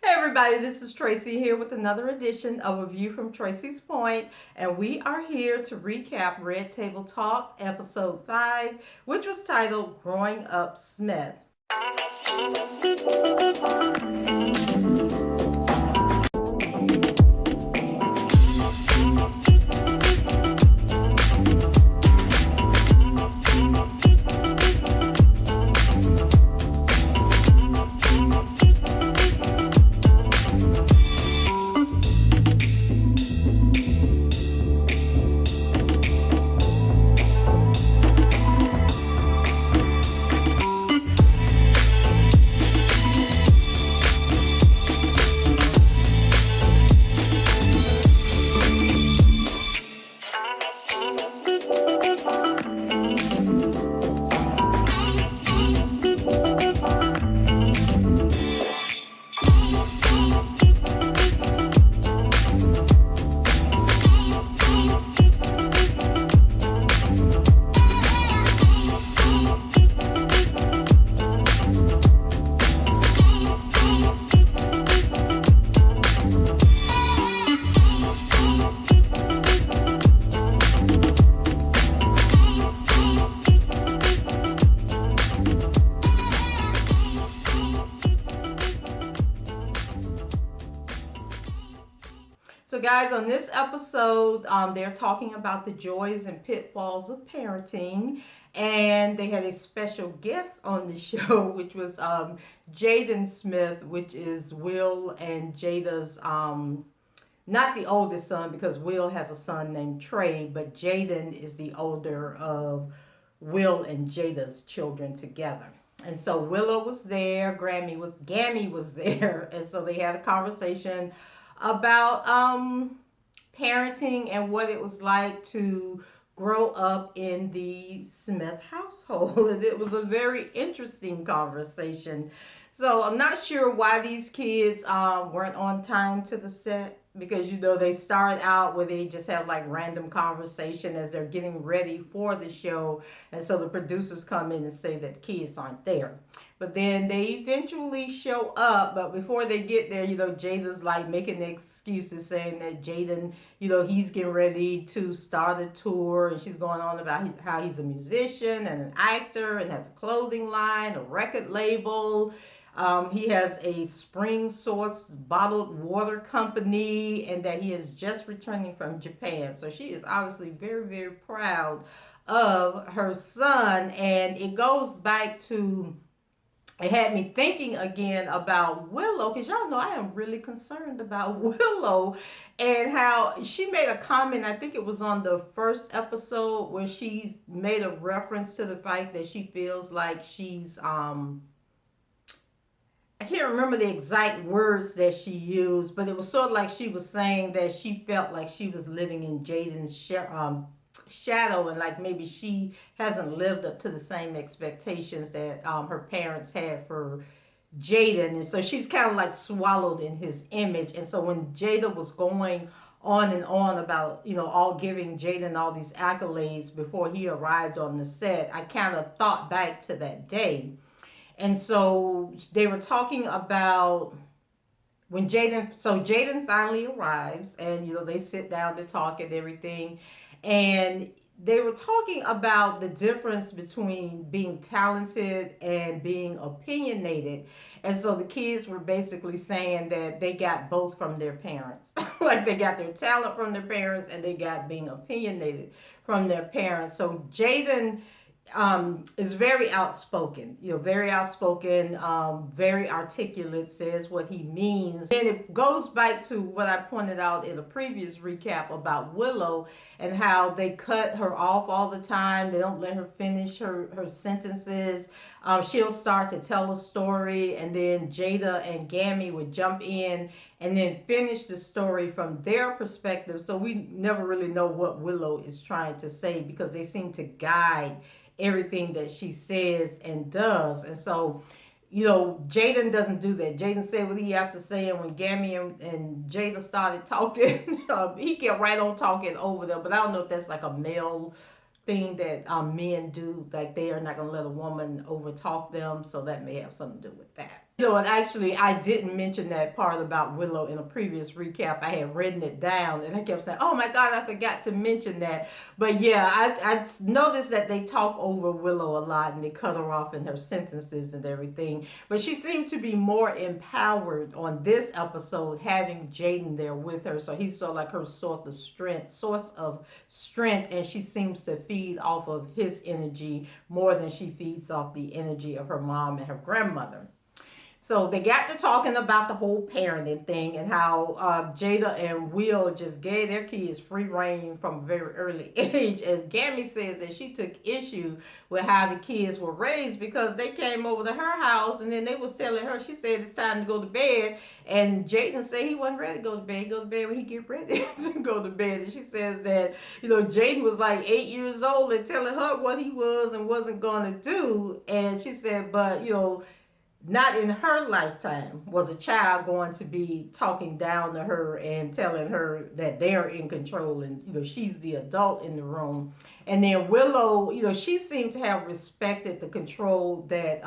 Hey everybody, this is Tracy here with another edition of A View from Tracy's Point, and we are here to recap Red Table Talk episode 5, which was titled Growing Up Smith. So, guys, on this episode, they're talking about the joys and pitfalls of parenting. And they had a special guest on the show, which was Jaden Smith, which is Will and Jada's, not the oldest son, because Will has a son named Trey, but Jaden is the older of Will and Jada's children together. And so Willow was there, Gammy was there, and so they had a conversation about parenting and what it was like to grow up in the Smith household. And it was a very interesting conversation. So I'm not sure why these kids weren't on time to the set, because they start out where they just have like random conversation as they're getting ready for the show, and so the producers come in and say that the kids aren't there. But then they eventually show up, but before they get there, Jada's like making excuses, saying that Jaden, he's getting ready to start a tour, and she's going on about how he's a musician and an actor and has a clothing line, a record label. He has a spring source bottled water company, and that he is just returning from Japan. So she is obviously very, very proud of her son. And it goes back to, it had me thinking again about Willow, because y'all know I am really concerned about Willow and how she made a comment. I think it was on the first episode where she made a reference to the fact that she feels like she's I can't remember the exact words that she used, but it was sort of like she was saying that she felt like she was living in Jaden's shadow, and like maybe she hasn't lived up to the same expectations that her parents had for Jaden. And so she's kind of like swallowed in his image. And so when Jada was going on and on about, all giving Jaden all these accolades before he arrived on the set, I kind of thought back to that day. And so they were talking about when Jaden finally arrives, and they sit down to talk and everything. And they were talking about the difference between being talented and being opinionated. And so the kids were basically saying that they got both from their parents. Like they got their talent from their parents, and they got being opinionated from their parents. So Jaden is very outspoken, very articulate, says what he means. And it goes back to what I pointed out in a previous recap about Willow and how they cut her off all the time. They don't let her finish her sentences. She'll start to tell a story, and then Jada and Gammy would jump in and then finish the story from their perspective. So we never really know what Willow is trying to say, because they seem to guide everything that she says and does. And so, Jaden doesn't do that. Jaden said what he had to say, and when Gammy and Jada started talking, he kept right on talking over them. But I don't know if that's like a male thing that men do, like they are not going to let a woman over talk them, so that may have something to do with that. And actually, I didn't mention that part about Willow in a previous recap. I had written it down, and I kept saying, "Oh my God, I forgot to mention that." But yeah, I noticed that they talk over Willow a lot, and they cut her off in her sentences and everything. But she seemed to be more empowered on this episode, having Jaden there with her. So he's sort of like her source of strength, and she seems to feed off of his energy more than she feeds off the energy of her mom and her grandmother. So they got to talking about the whole parenting thing and how Jada and Will just gave their kids free reign from a very early age. And Gammy says that she took issue with how the kids were raised because they came over to her house and then they was telling her, she said it's time to go to bed. And Jaden said he wasn't ready to go to bed. He go to bed when he get ready to go to bed. And she says that, Jaden was like 8 years old and telling her what he was and wasn't going to do. And she said, but, not in her lifetime was a child going to be talking down to her and telling her that they're in control and she's the adult in the room. And then Willow, she seemed to have respected the control that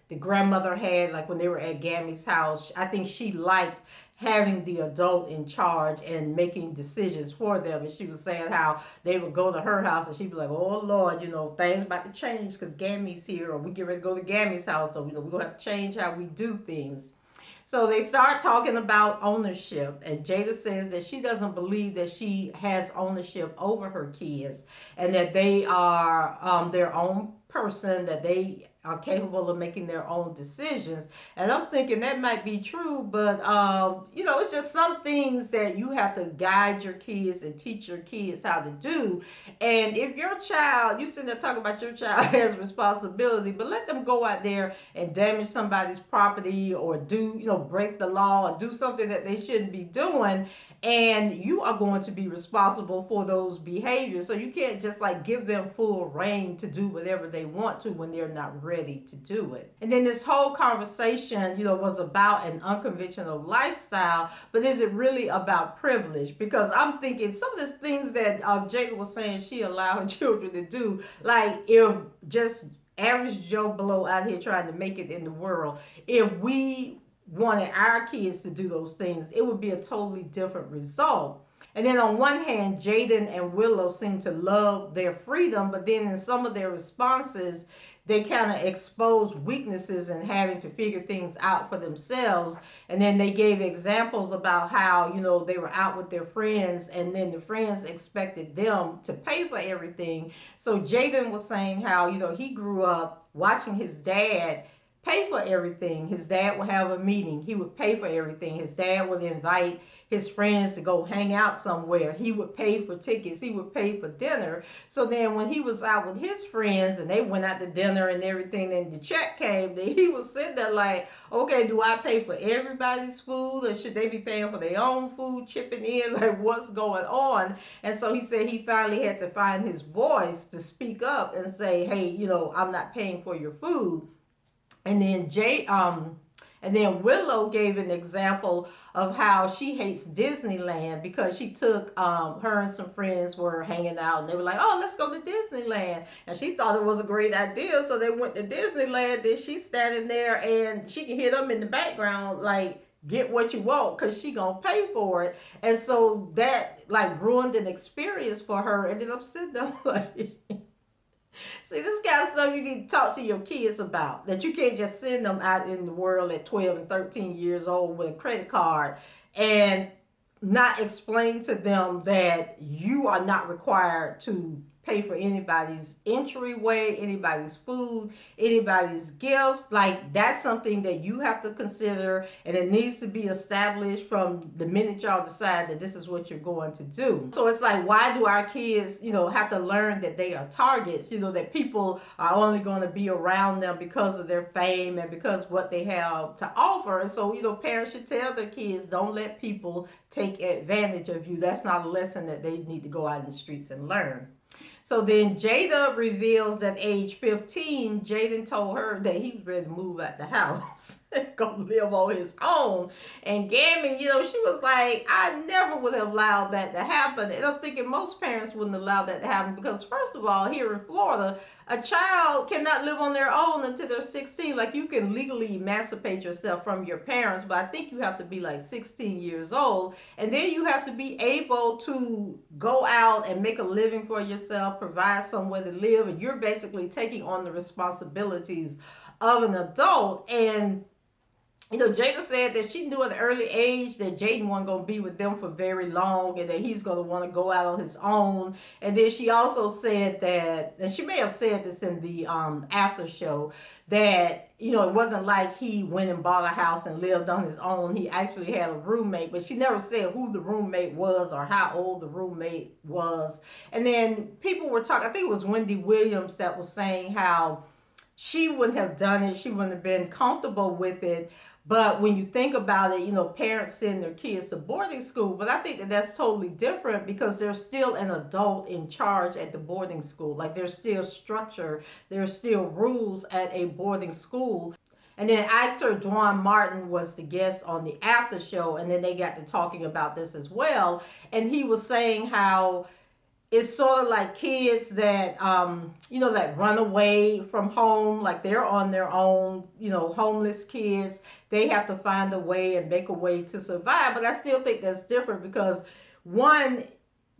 the grandmother had, like when they were at Gammy's house. I think she liked having the adult in charge and making decisions for them. And she was saying how they would go to her house and she'd be like, "Oh Lord, things about to change because Gammy's here, or we get ready to go to Gammy's house, so we're gonna have to change how we do things." So they start talking about ownership, and Jada says that she doesn't believe that she has ownership over her kids, and that they are their own person, that they are capable of making their own decisions. And I'm thinking that might be true, but it's just some things that you have to guide your kids and teach your kids how to do. And if your child, you sitting there talking about your child has responsibility, but let them go out there and damage somebody's property or break the law or do something that they shouldn't be doing, and you are going to be responsible for those behaviors. So you can't just like give them full reign to do whatever they want to when they're not ready to do it. And then this whole conversation, was about an unconventional lifestyle, but is it really about privilege? Because I'm thinking some of the things that Jada was saying she allowed her children to do, like if just average Joe Blow out here trying to make it in the world, if we wanted our kids to do those things, it would be a totally different result. And then on one hand, Jaden and Willow seem to love their freedom, but then in some of their responses, they kind of expose weaknesses in having to figure things out for themselves. And then they gave examples about how, they were out with their friends and then the friends expected them to pay for everything. So Jaden was saying how, he grew up watching his dad pay for everything. His dad would have a meeting. He would pay for everything. His dad would invite his friends to go hang out somewhere. He would pay for tickets. He would pay for dinner. So then when he was out with his friends and they went out to dinner and everything and the check came, then he was sitting there like, okay, do I pay for everybody's food or should they be paying for their own food, chipping in? Like, what's going on? And so he said he finally had to find his voice to speak up and say, hey, I'm not paying for your food. And then Willow gave an example of how she hates Disneyland because she took her and some friends were hanging out and they were like, "Oh, let's go to Disneyland," and she thought it was a great idea, so they went to Disneyland. Then she's standing there and she can hear them in the background like, "Get what you want," because she gonna pay for it. And so that like ruined an experience for her. And then I'm sitting there like, see, this kind of stuff you need to talk to your kids about. That you can't just send them out in the world at 12 and 13 years old with a credit card and not explain to them that you are not required to pay for anybody's entryway, anybody's food, anybody's gifts. Like, that's something that you have to consider, and it needs to be established from the minute y'all decide that this is what you're going to do. So it's like, why do our kids, have to learn that they are targets, that people are only going to be around them because of their fame and because what they have to offer. And so, parents should tell their kids, don't let people take advantage of you. That's not a lesson that they need to go out in the streets and learn. So then Jada reveals that age 15, Jaden told her that he was ready to move out the house. go live on his own. And Gammy, she was like, I never would have allowed that to happen. And I'm thinking most parents wouldn't allow that to happen because, first of all, here in Florida, a child cannot live on their own until they're 16. Like, you can legally emancipate yourself from your parents, but I think you have to be like 16 years old. And then you have to be able to go out and make a living for yourself, provide somewhere to live. And you're basically taking on the responsibilities of an adult. And Jada said that she knew at an early age that Jaden wasn't going to be with them for very long and that he's going to want to go out on his own. And then she also said that, and she may have said this in the after show, that, it wasn't like he went and bought a house and lived on his own. He actually had a roommate, but she never said who the roommate was or how old the roommate was. And then people were talking, I think it was Wendy Williams that was saying how she wouldn't have done it. She wouldn't have been comfortable with it. But when you think about it, parents send their kids to boarding school. But I think that that's totally different because there's still an adult in charge at the boarding school. Like, there's still structure. There's still rules at a boarding school. And then actor Dwan Martin was the guest on the after show. And then they got to talking about this as well. And he was saying how it's sort of like kids that that run away from home, like they're on their own, homeless kids. They have to find a way and make a way to survive. But I still think that's different because, one,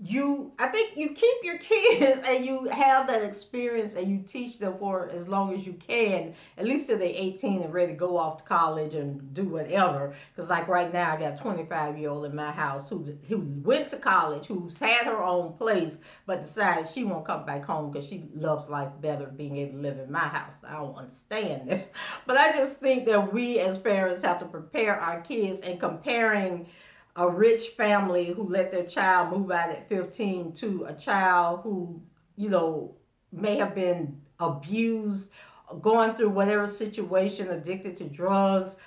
I think you keep your kids and you have that experience and you teach them for as long as you can, at least till they're 18 and ready to go off to college and do whatever. Because like right now, I got a 25-year-old in my house who went to college, who's had her own place, but decided she won't come back home because she loves life better being able to live in my house. I don't understand that. But I just think that we as parents have to prepare our kids, and comparing a rich family who let their child move out at 15 to a child who, may have been abused, going through whatever situation, addicted to drugs,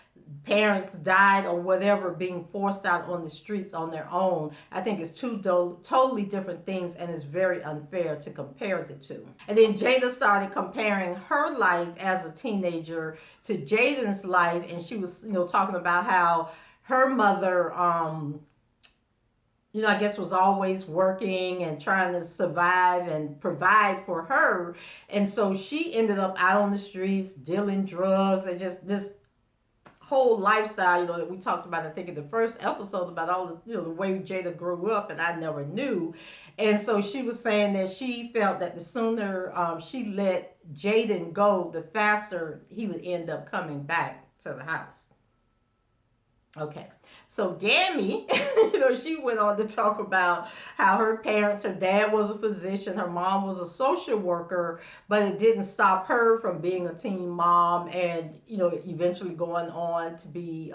parents died or whatever, being forced out on the streets on their own. I think it's two totally different things, and it's very unfair to compare the two. And then Jada started comparing her life as a teenager to Jaden's life, and she was, talking about how her mother, I guess was always working and trying to survive and provide for her. And so she ended up out on the streets dealing drugs and just this whole lifestyle, that we talked about, I think in the first episode, about all the, the way Jada grew up, and I never knew. And so she was saying that she felt that the sooner she let Jaden go, the faster he would end up coming back to the house. Okay, so Gammy, she went on to talk about how her parents, her dad was a physician, her mom was a social worker, but it didn't stop her from being a teen mom and, eventually going on to be,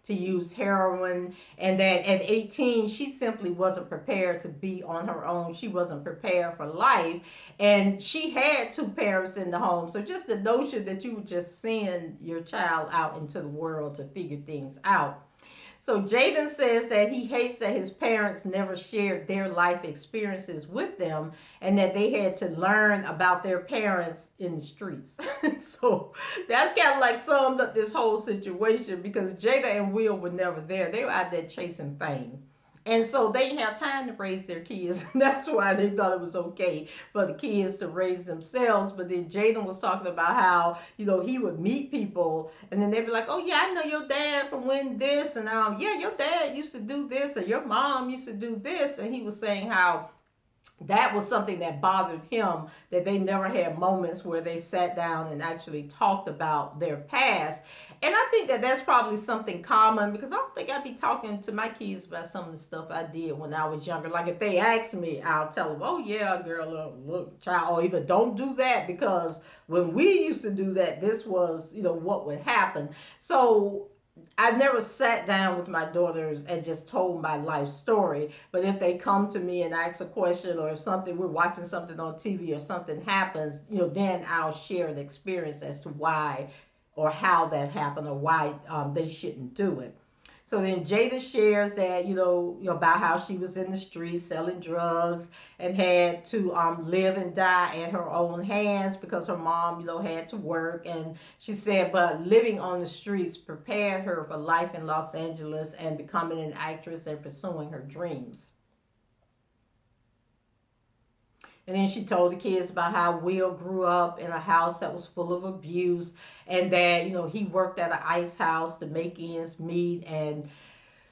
to use heroin. And that at 18, she simply wasn't prepared to be on her own. She wasn't prepared for life. And she had two parents in the home. So just the notion that you would just send your child out into the world to figure things out. So Jaden says that he hates that his parents never shared their life experiences with them and that they had to learn about their parents in the streets. So that's kind of like summed up this whole situation, because Jada and Will were never there. They were out there chasing fame. And so they didn't have time to raise their kids. That's why they thought it was okay for the kids to raise themselves. But then Jaden was talking about how, he would meet people and then they'd be like, oh yeah, I know your dad from when this, and yeah, your dad used to do this, or your mom used to do this. And he was saying how that was something that bothered him, that they never had moments where they sat down and actually talked about their past. And I think that that's probably something common, because I don't think I'd be talking to my kids about some of the stuff I did when I was younger. Like if they ask me, I'll tell them, oh yeah, girl, look, child, or either don't do that, because when we used to do that, this was, what would happen. So I've never sat down with my daughters and just told my life story. But if they come to me and ask a question, or if we're watching something on TV or something happens, then I'll share an experience as to why or how that happened, or why they shouldn't do it. So then Jada shares that, about how she was in the streets selling drugs and had to live and die at her own hands because her mom, had to work. And she said, but living on the streets prepared her for life in Los Angeles and becoming an actress and pursuing her dreams. And then she told the kids about how Will grew up in a house that was full of abuse and that, he worked at an ice house to make ends meet. And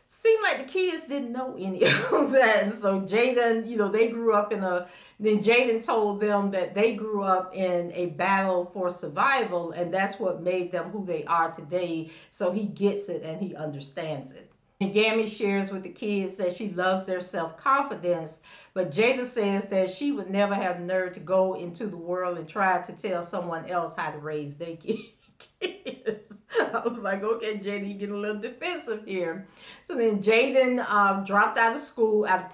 seemed like the kids didn't know any of that. And so Jaden, they grew up then Jaden told them that they grew up in a battle for survival, and that's what made them who they are today. So he gets it and he understands it. And Gammy shares with the kids that she loves their self-confidence, but Jada says that she would never have the nerve to go into the world and try to tell someone else how to raise their kids. I was like, okay, Jada, you get a little defensive here. So then Jaden dropped out of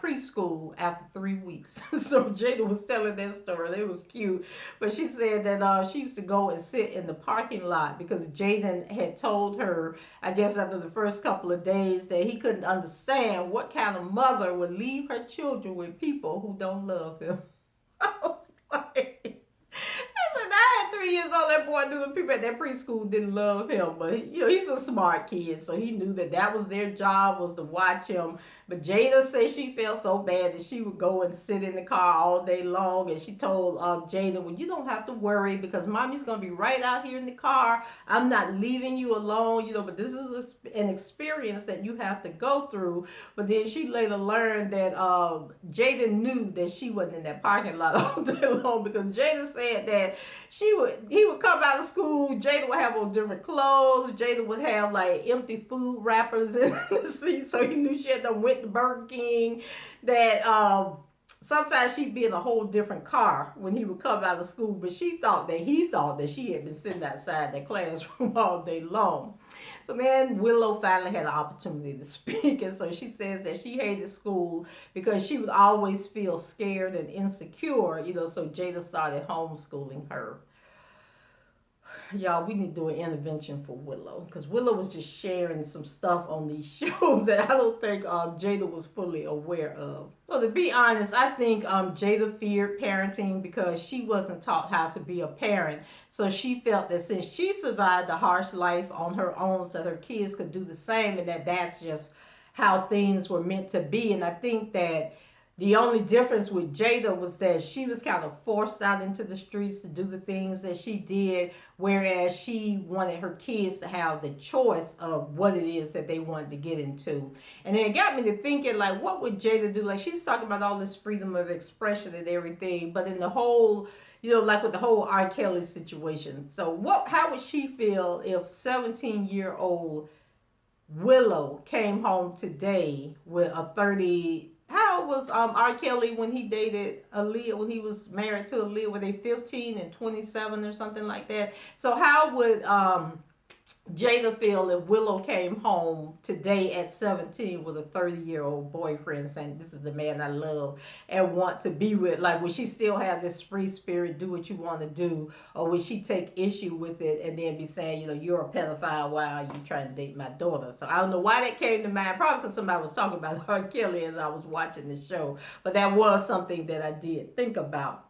preschool after 3 weeks. So Jada was telling that story. It was cute. But she said that she used to go and sit in the parking lot because Jaden had told her, I guess after the first couple of days, that he couldn't understand what kind of mother would leave her children with people who don't love him. I was like, 3 years old, that boy knew the people at that preschool didn't love him. But he's a smart kid, so he knew that was their job, was to watch him. But Jada said she felt so bad that she would go and sit in the car all day long. And she told Jada, well, you don't have to worry because mommy's going to be right out here in the car. I'm not leaving you alone, but this is an experience that you have to go through. But then she later learned that Jada knew that she wasn't in that parking lot all day long because Jada said that he would come out of school, Jada would have on different clothes, Jada would have like empty food wrappers in the seat, so he knew she had done went to Burger King, that sometimes she'd be in a whole different car when he would come out of school, but he thought that she had been sitting outside that classroom all day long. So then Willow finally had an opportunity to speak, and so she says that she hated school because she would always feel scared and insecure, so Jada started homeschooling her. Y'all, we need to do an intervention for Willow because Willow was just sharing some stuff on these shows that I don't think Jada was fully aware of. So to be honest, I think Jada feared parenting because she wasn't taught how to be a parent. So she felt that since she survived a harsh life on her own, so that her kids could do the same, and that's just how things were meant to be. And I think that the only difference with Jada was that she was kind of forced out into the streets to do the things that she did, whereas she wanted her kids to have the choice of what it is that they wanted to get into. And then it got me to thinking, like, what would Jada do? Like, she's talking about all this freedom of expression and everything, but in the whole, like with the whole R. Kelly situation. So how would she feel if 17-year-old Willow came home today with a 30... How old was R. Kelly when he dated Aaliyah, when he was married to Aaliyah? Were they 15 and 27 or something like that? So how would Jada feel if Willow came home today at 17 with a 30-year-old boyfriend saying, this is the man I love and want to be with? Like, would she still have this free spirit, do what you want to do? Or would she take issue with it and then be saying, you're a pedophile, why are you trying to date my daughter? So I don't know why that came to mind. Probably because somebody was talking about R. Kelly as I was watching the show. But that was something that I did think about.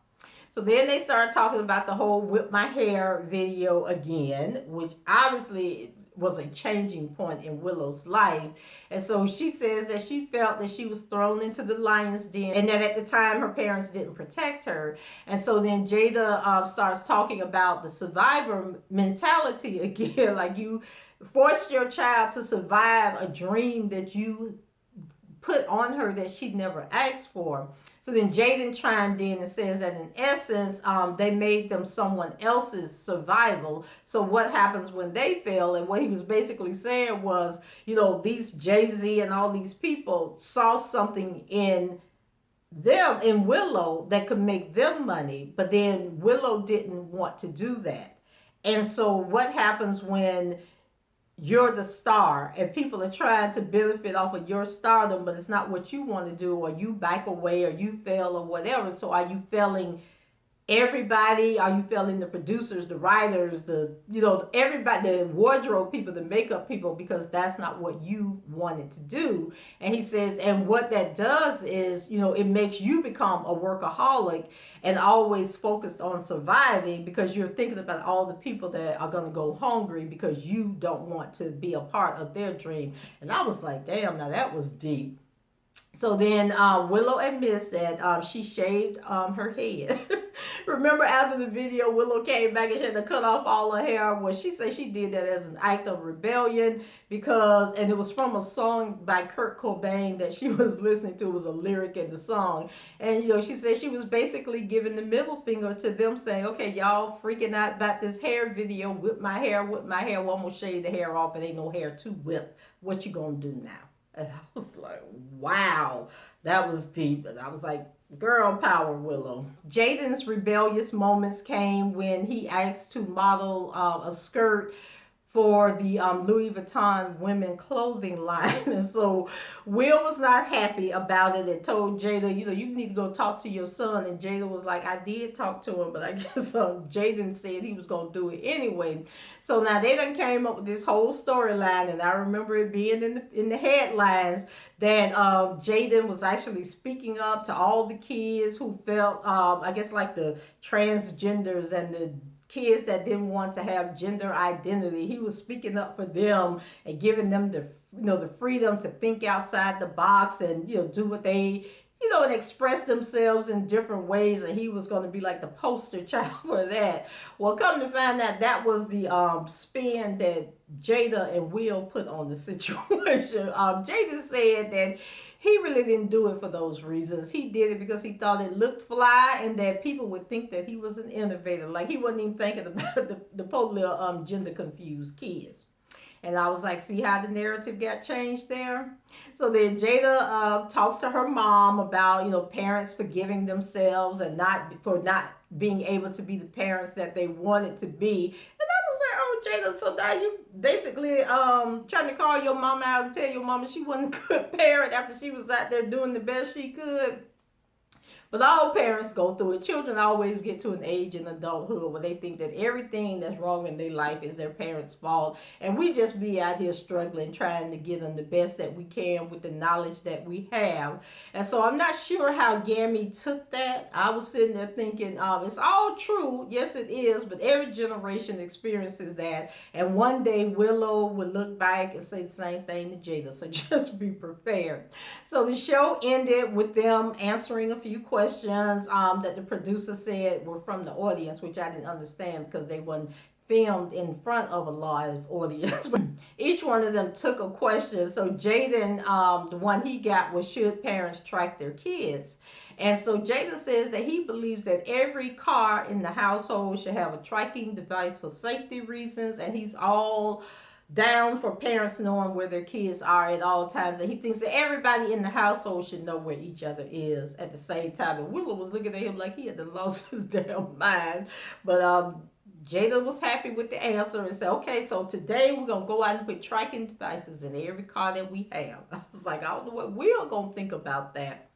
So then they started talking about the whole whip my hair video again, which obviously was a changing point in Willow's life. And so she says that she felt that she was thrown into the lion's den and that at the time her parents didn't protect her. And so then Jada starts talking about the survivor mentality again, like you forced your child to survive a dream that you put on her that she never asked for. So then Jaden chimed in and says that in essence, they made them someone else's survival. So what happens when they fail? And what he was basically saying was, these Jay-Z and all these people saw something in them, in Willow, that could make them money. But then Willow didn't want to do that. And so what happens when you're the star and people are trying to benefit off of your stardom, but it's not what you want to do, or you back away or you fail or whatever? So are you failing everybody, are you feeling the producers, the writers, everybody, the wardrobe people, the makeup people, because that's not what you wanted to do. And he says, and what that does is, it makes you become a workaholic and always focused on surviving, because you're thinking about all the people that are going to go hungry because you don't want to be a part of their dream. And I was like, damn, now that was deep. So then Willow admits that she shaved her head. Remember, after the video, Willow came back and she had to cut off all her hair. Well, she said she did that as an act of rebellion and it was from a song by Kurt Cobain that she was listening to. It was a lyric in the song. And, she said she was basically giving the middle finger to them, saying, okay, y'all freaking out about this hair video. Whip my hair. Well, I'm going to shave the hair off. It ain't no hair to whip. What you going to do now? And I was like, wow, that was deep. And I was like, girl power, Willow. Jaden's rebellious moments came when he asked to model a skirt for the Louis Vuitton women clothing line. And so Will was not happy about it and told Jada, you need to go talk to your son. And Jada was like, I did talk to him, but I guess Jaden said he was going to do it anyway. So now they done came up with this whole storyline, and I remember it being in the headlines that Jaden was actually speaking up to all the kids who felt, I guess, like the transgenders and the kids that didn't want to have gender identity. He was speaking up for them and giving them the freedom to think outside the box and do what they and express themselves in different ways. And he was going to be like the poster child for that. Well, come to find out, that was the spin that Jada and Will put on the situation. Jada said that he really didn't do it for those reasons. He did it because he thought it looked fly and that people would think that he was an innovator. Like, he wasn't even thinking about the poor little gender confused kids. And I was like, see how the narrative got changed there? So then Jada talks to her mom about, parents forgiving themselves and not being able to be the parents that they wanted to be. And I was like, oh, Jada, so now you basically trying to call your mama out and tell your mama she wasn't a good parent after she was out there doing the best she could. But all parents go through it. Children always get to an age in adulthood where they think that everything that's wrong in their life is their parents' fault. And we just be out here struggling, trying to give them the best that we can with the knowledge that we have. And so I'm not sure how Gammy took that. I was sitting there thinking, it's all true. Yes, it is. But every generation experiences that. And one day Willow would look back and say the same thing to Jada. So just be prepared. So the show ended with them answering a few questions that the producer said were from the audience, which I didn't understand because they weren't filmed in front of a live audience. Each one of them took a question. So Jaden, the one he got was, should parents track their kids? And so Jaden says that he believes that every car in the household should have a tracking device for safety reasons, and he's all down for parents knowing where their kids are at all times. And he thinks that everybody in the household should know where each other is at the same time. And Willow was looking at him like he had lost his damn mind. But Jada was happy with the answer and said, okay, so today we're going to go out and put tracking devices in every car that we have. I was like, I don't know what we're going to think about that.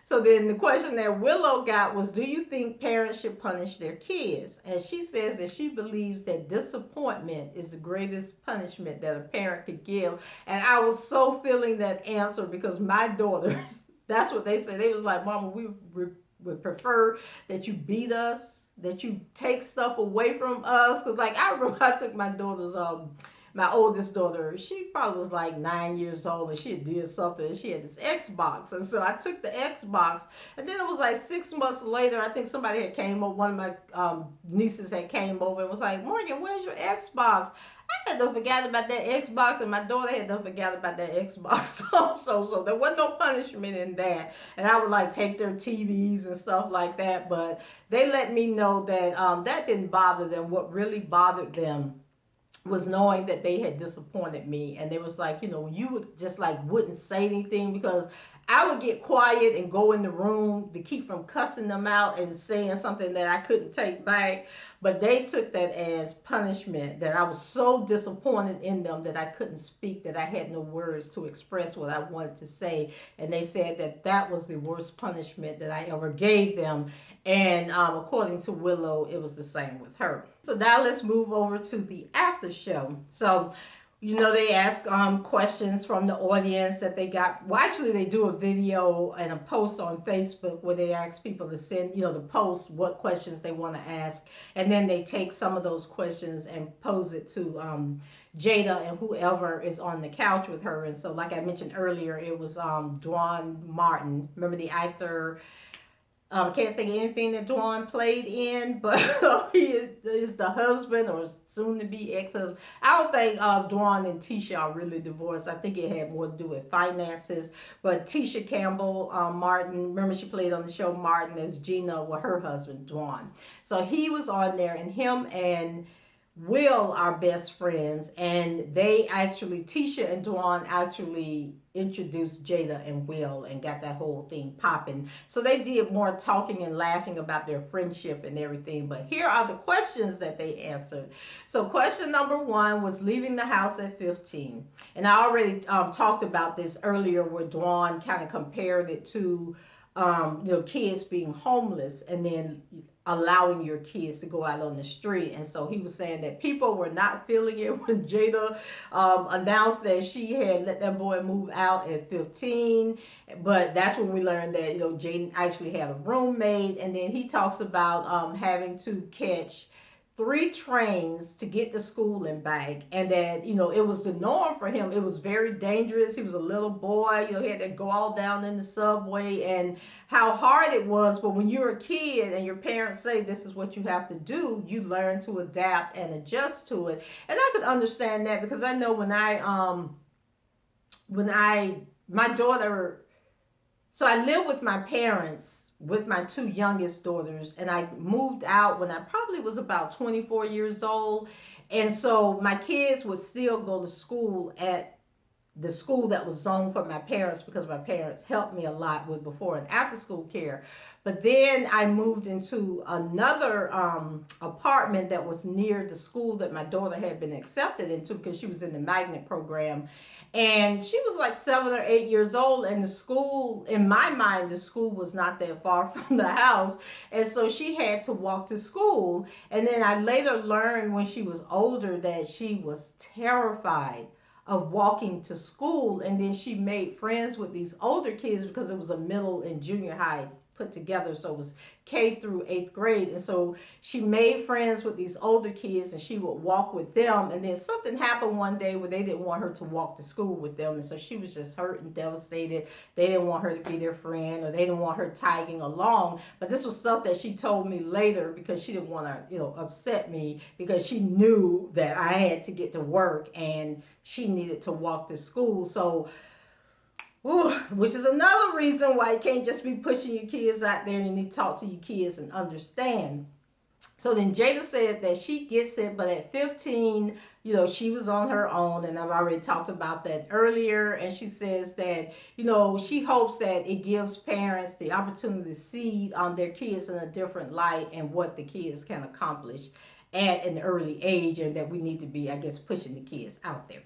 So then the question that Willow got was, do you think parents should punish their kids? And she says that she believes that disappointment is the greatest punishment that a parent could give. And I was so feeling that answer because my daughters, that's what they say. They was like, Mama, we would prefer that you beat us, that you take stuff away from us. Because like, I remember I took my daughters, my oldest daughter, she probably was like 9 years old, and she did something, and she had this Xbox. And so I took the Xbox, and then it was like 6 months later, I think somebody had came over, one of my nieces had came over and was like, Morgan, where's your Xbox? I had to forget about that Xbox, and my daughter had to forget about that Xbox also. So there was no punishment in that. And I would like take their TVs and stuff like that, but they let me know that that didn't bother them. What really bothered them was knowing that they had disappointed me. And they was like, you would just like wouldn't say anything, because I would get quiet and go in the room to keep from cussing them out and saying something that I couldn't take back. But they took that as punishment, that I was so disappointed in them that I couldn't speak, that I had no words to express what I wanted to say. And they said that that was the worst punishment that I ever gave them. And according to Willow, it was the same with her. So now let's move over to the after show. So they ask questions from the audience that they got. Well, actually, they do a video and a post on Facebook where they ask people to send, to post what questions they want to ask. And then they take some of those questions and pose it to Jada and whoever is on the couch with her. And so, like I mentioned earlier, it was Dwan Martin. Remember the actor? Can't think of anything that Dwan played in, but he is the husband or soon to be ex-husband. I don't think Dwan and Tisha are really divorced. I think it had more to do with finances. But Tisha Campbell Martin, remember she played on the show Martin as Gina with her husband Dwan. So he was on there, and him and Will are best friends, and Tisha and Dwan actually introduced Jada and Will and got that whole thing popping. So they did more talking and laughing about their friendship and everything. But here are the questions that they answered. So question number 1 was leaving the house at 15. And I already talked about this earlier where Dwan kind of compared it to kids being homeless and then allowing your kids to go out on the street. And so he was saying that people were not feeling it when Jada announced that she had let that boy move out at 15. But that's when we learned that Jaden actually had a roommate. And then he talks about having to catch 3 trains to get to school and back, and that it was the norm for him. It was very dangerous. He was a little boy, he had to go all down in the subway, and how hard it was. But when you're a kid and your parents say this is what you have to do, you learn to adapt and adjust to it. And I could understand that, because I know my daughter, so I lived with my parents with my 2 youngest daughters, and I moved out when I probably was about 24 years old. And so my kids would still go to school at the school that was zoned for my parents, because my parents helped me a lot with before and after school care. But then I moved into another apartment that was near the school that my daughter had been accepted into, because she was in the magnet program. And she was like 7 or 8 years old, and the school, in my mind, the school was not that far from the house. And so she had to walk to school. And then I later learned when she was older that she was terrified of walking to school. And then she made friends with these older kids, because it was a middle and junior high put together, so it was K through 8th grade. And so she made friends with these older kids, and she would walk with them. And then something happened one day where they didn't want her to walk to school with them, and so she was just hurt and devastated. They didn't want her to be their friend, or they didn't want her tagging along. But this was stuff that she told me later, because she didn't want to upset me, because she knew that I had to get to work and she needed to walk to school. So which is another reason why you can't just be pushing your kids out there. You need to talk to your kids and understand. So then Jada said that she gets it, but at 15, she was on her own, and I've already talked about that earlier. And she says that, she hopes that it gives parents the opportunity to see their kids in a different light and what the kids can accomplish at an early age, and that we need to be, I guess, pushing the kids out there.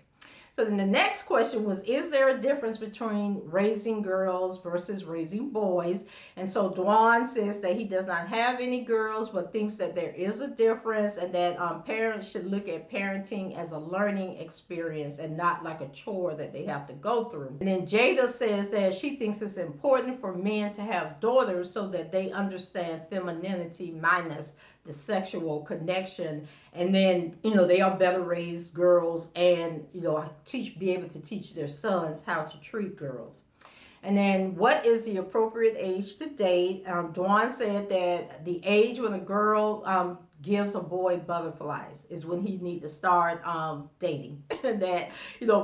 So then the next question was, is there a difference between raising girls versus raising boys? And so Dwan says that he does not have any girls, but thinks that there is a difference, and that parents should look at parenting as a learning experience and not like a chore that they have to go through. And then Jada says that she thinks it's important for men to have daughters so that they understand femininity minus the sexual connection, and then they are better raised girls, and be able to teach their sons how to treat girls. And then, what is the appropriate age to date? Dwan said that the age when a girl gives a boy butterflies is when he needs to start dating. That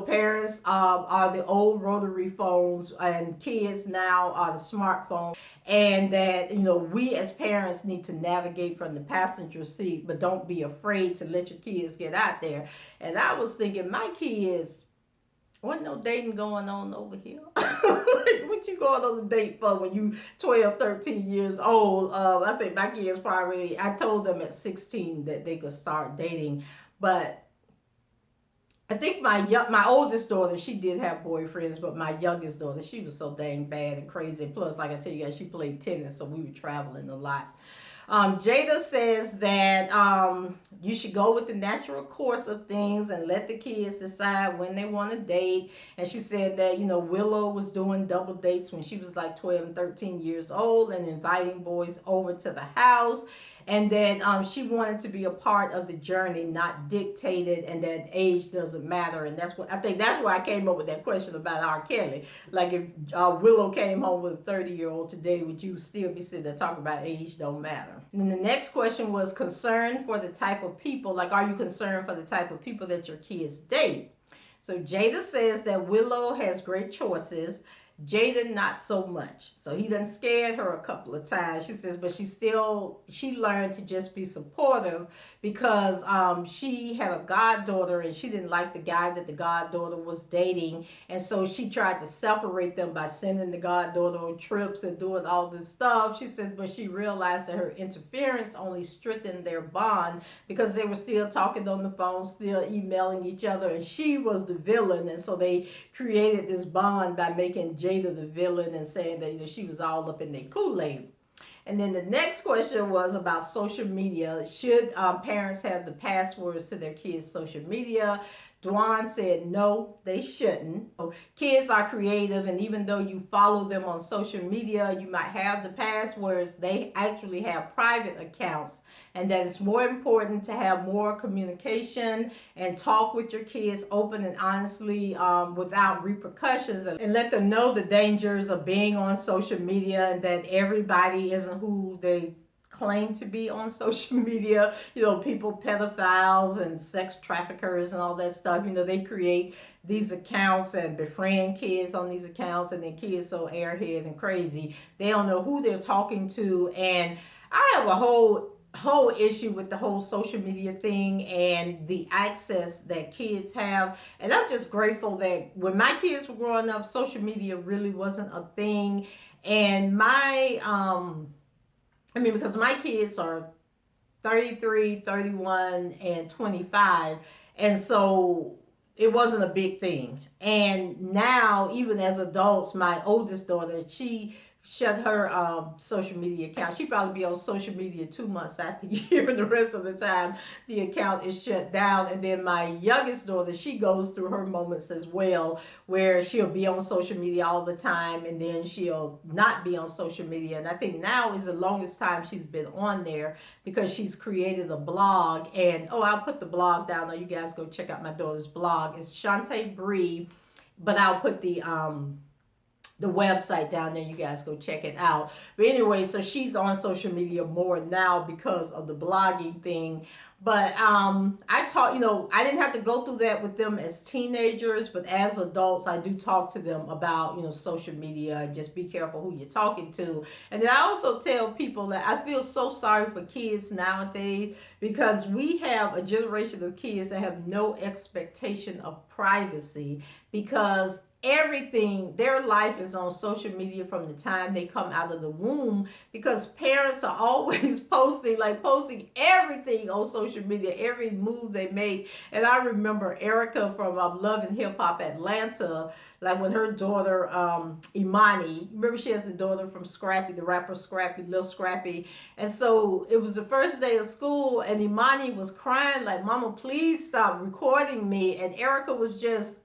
parents are the old rotary phones, and kids now are the smartphones. And that we as parents need to navigate from the passenger seat, but don't be afraid to let your kids get out there. And I was thinking, my kids, Wasn't no dating going on over here. What you going on a date for when you 12, 13 years old? I think my kids probably, I told them at 16 that they could start dating. But I think my oldest daughter, she did have boyfriends, but my youngest daughter, she was so dang bad and crazy. Plus, like I tell you guys, she played tennis, so we were traveling a lot. Jada says that you should go with the natural course of things and let the kids decide when they want to date. And she said that, Willow was doing double dates when she was like 12 and 13 years old and inviting boys over to the house. And that she wanted to be a part of the journey, not dictated, and that age doesn't matter. And that's what I think. That's why I came up with that question about R. Kelly. Like if Willow came home with a 30-year-old today, would you still be sitting there talking about age don't matter? And then the next question was concern for the type of people. Like, are you concerned for the type of people that your kids date? So Jada says that Willow has great choices. Jaden not so much. So he done scared her a couple of times. She says, but she learned to just be supportive because she had a goddaughter and she didn't like the guy that the goddaughter was dating. And so she tried to separate them by sending the goddaughter on trips and doing all this stuff. She says, but she realized that her interference only strengthened their bond because they were still talking on the phone, still emailing each other, and she was the villain. And so they created this bond by making Jada the villain and saying that she was all up in their Kool-Aid. And then the next question was about social media. Should parents have the passwords to their kids' social media? Dwan said no, they shouldn't. Kids are creative, and even though you follow them on social media, you might have the passwords, they actually have private accounts, and that it's more important to have more communication and talk with your kids open and honestly without repercussions, and let them know the dangers of being on social media and that everybody isn't who they claim to be on social media. People, pedophiles and sex traffickers and all that stuff, they create these accounts and befriend kids on these accounts, and then kids so airhead and crazy they don't know who they're talking to. And I have a whole issue with the whole social media thing and the access that kids have. And I'm just grateful that when my kids were growing up, social media really wasn't a thing. And because my kids are 33, 31, and 25. And so it wasn't a big thing. And now, even as adults, my oldest daughter, she shut her social media account. She probably be on social media 2 months out the year, and the rest of the time the account is shut down. And then my youngest daughter, she goes through her moments as well, where she'll be on social media all the time, and then she'll not be on social media. And I think now is the longest time she's been on there because she's created a blog. And I'll put the blog down there. You guys go check out my daughter's blog. It's Shantae Bree, but I'll put the website down there. You guys go check it out. But anyway, so she's on social media more now because of the blogging thing. But I taught, I didn't have to go through that with them as teenagers, but as adults, I do talk to them about, social media. Just be careful who you're talking to. And then I also tell people that I feel so sorry for kids nowadays because we have a generation of kids that have no expectation of privacy because everything, their life is on social media from the time they come out of the womb, because parents are always posting everything on social media, every move they make. And I remember Erica from Love and Hip Hop Atlanta, like when her daughter Imani, remember she has the daughter from Scrappy, the rapper Scrappy, Lil Scrappy. And so it was the first day of school and Imani was crying like, "Mama, please stop recording me." And Erica was just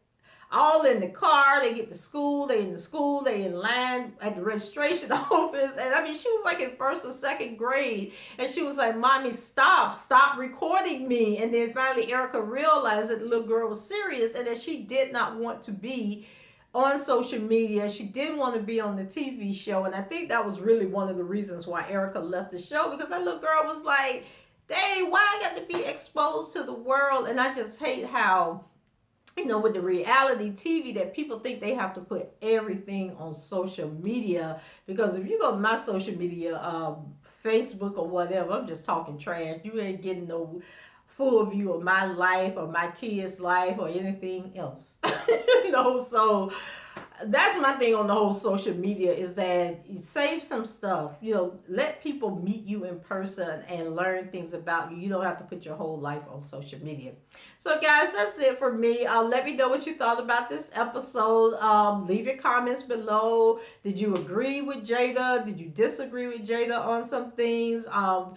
all in the car. They get to school, they in line at the registration office. And she was like in first or second grade. And she was like, "Mommy, stop recording me." And then finally Erica realized that the little girl was serious and that she did not want to be on social media. She didn't want to be on the TV show. And I think that was really one of the reasons why Erica left the show, because that little girl was like, "Dang, why I got to be exposed to the world?" And I just hate how, with the reality TV, that people think they have to put everything on social media. Because if you go to my social media, Facebook or whatever, I'm just talking trash. You ain't getting no full view of my life or my kids' life or anything else. So that's my thing on the whole social media is that you save some stuff, let people meet you in person and learn things about you. You don't have to put your whole life on social media. So guys, that's it for me. Let me know what you thought about this episode. Leave your comments below. Did you agree with Jada? Did you disagree with Jada on some things? Are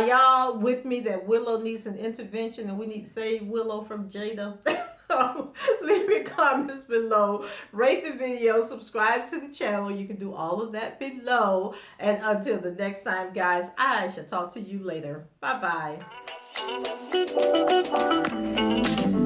y'all with me that Willow needs an intervention and we need to save Willow from Jada? Leave your comments below. Rate the video, subscribe to the channel. You can do all of that below. And until the next time, guys, I shall talk to you later. Bye bye.